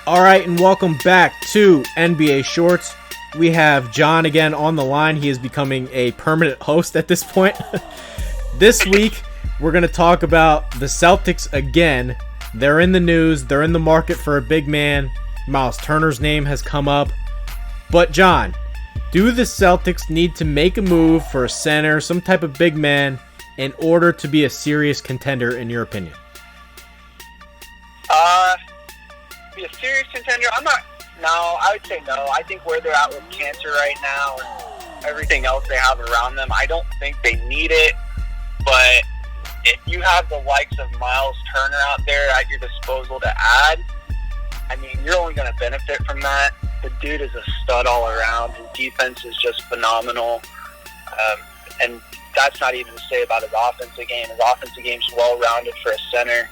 All right, and welcome back to NBA Shorts. We have John again on the line. He is becoming a permanent host at this point. This week, we're going to talk about the Celtics again. They're in the news. They're in the market for a big man. Myles Turner's name has come up. But John, do the Celtics need to make a move for a center, some type of big man, in order to be a serious contender, in your opinion? Be a serious contender? I would say no. I think where they're at with Kanter right now and everything else they have around them, I don't think they need it. But if you have the likes of Myles Turner out there at your disposal to add, I mean, you're only going to benefit from that. The dude is a stud all around. His defense is just phenomenal. And that's not even to say about his offensive game. His offensive game's well-rounded for a center.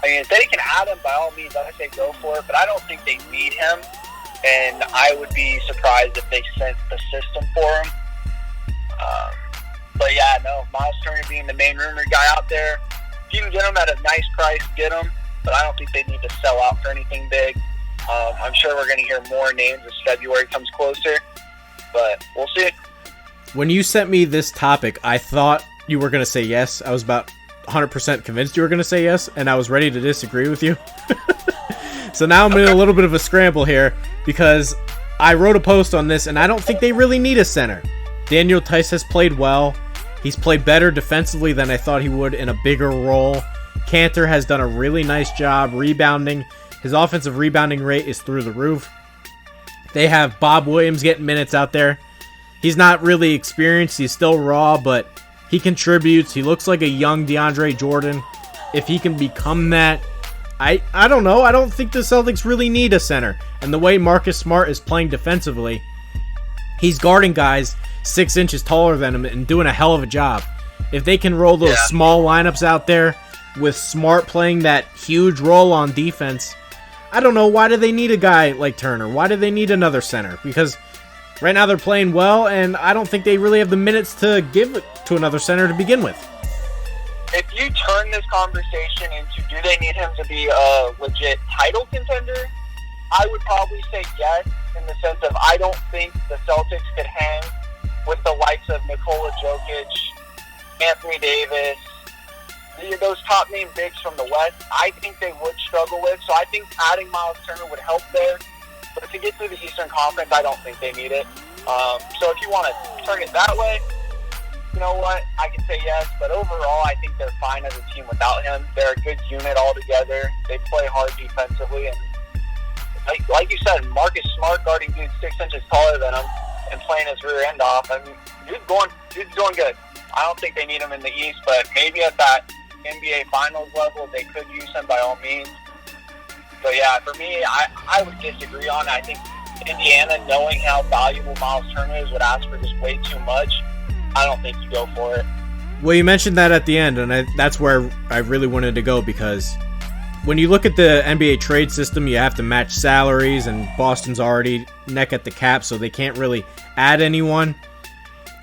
I mean, if they can add him, by all means, I say go for it. But I don't think they need him. And I would be surprised if they sent the system for him. But yeah, no, Myles Turner being the main rumored guy out there. If you can get him at a nice price, get him. But I don't think they need to sell out for anything big. I'm sure we're going to hear more names as February comes closer. But we'll see. When you sent me this topic, I thought you were going to say yes. I was about 100% convinced you were going to say yes, and I was ready to disagree with you. So now I'm in a little bit of a scramble here because I wrote a post on this, and I don't think they really need a center. Daniel Theis has played well. He's played better defensively than I thought he would in a bigger role. Kanter has done a really nice job rebounding. His offensive rebounding rate is through the roof. They have Bob Williams getting minutes out there. He's not really experienced. He's still raw, but he contributes. He looks like a young DeAndre Jordan. If he can become that, I don't know. I don't think the Celtics really need a center. And the way Marcus Smart is playing defensively, he's guarding guys 6 inches taller than him and doing a hell of a job. If they can roll those small lineups out there with Smart playing that huge role on defense, I don't know. Why do they need a guy like Turner? Why do they need another center? Because right now they're playing well, and I don't think they really have the minutes to give it to another center to begin with. If you turn this conversation into do they need him to be a legit title contender, I would probably say yes, in the sense of I don't think the Celtics could hang with the likes of Nikola Jokic, Anthony Davis, those top name bigs from the West. I think they would struggle with. So I think adding Myles Turner would help there. But to get through the Eastern Conference, I don't think they need it. So if you want to turn it that way, you know what? I can say yes. But overall, I think they're fine as a team without him. They're a good unit altogether. They play hard defensively. And like you said, Marcus Smart guarding dudes 6 inches taller than him and playing his rear end off. I mean, dude's doing good. I don't think they need him in the East, but maybe at that NBA Finals level, they could use him by all means. But yeah, for me, I would disagree on it. I think Indiana, knowing how valuable Myles Turner is, would ask for just way too much. I don't think you go for it. Well, you mentioned that at the end, and that's where I really wanted to go, because when you look at the NBA trade system, you have to match salaries, and Boston's already neck at the cap, so they can't really add anyone.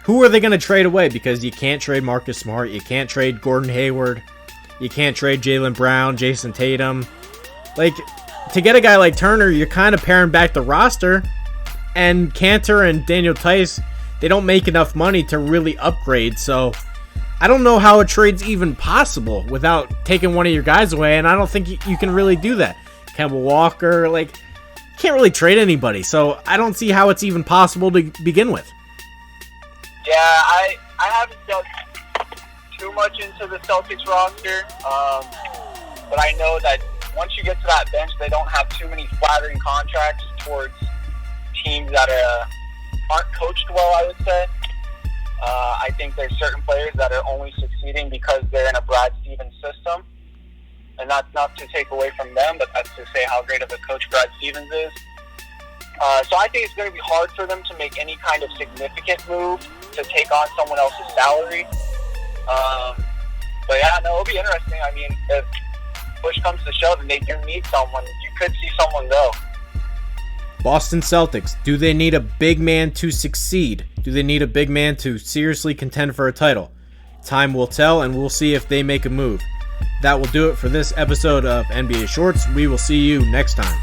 Who are they going to trade away? Because you can't trade Marcus Smart, you can't trade Gordon Hayward, you can't trade Jaylen Brown, Jason Tatum. Like, to get a guy like Turner, you're kind of paring back the roster, and Kanter and Daniel Theis, they don't make enough money to really upgrade, so I don't know how a trade's even possible without taking one of your guys away, and I don't think you can really do that. Kemba Walker, you can't really trade anybody, so I don't see how it's even possible to begin with. Yeah, I haven't dug too much into the Celtics roster, but I know that once you get to that bench, they don't have too many flattering contracts towards teams that aren't coached well, I would say. I think there's certain players that are only succeeding because they're in a Brad Stevens system. And that's not to take away from them, but that's to say how great of a coach Brad Stevens is. So I think it's going to be hard for them to make any kind of significant move to take on someone else's salary. But yeah, no, it'll be interesting. I mean, if push comes to shove and they do need someone, you could see someone go. Boston Celtics, do they need a big man to succeed? Do they need a big man to seriously contend for a title? Time will tell, and we'll see if they make a move. That will do it for this episode of NBA Shorts. We will see you next time.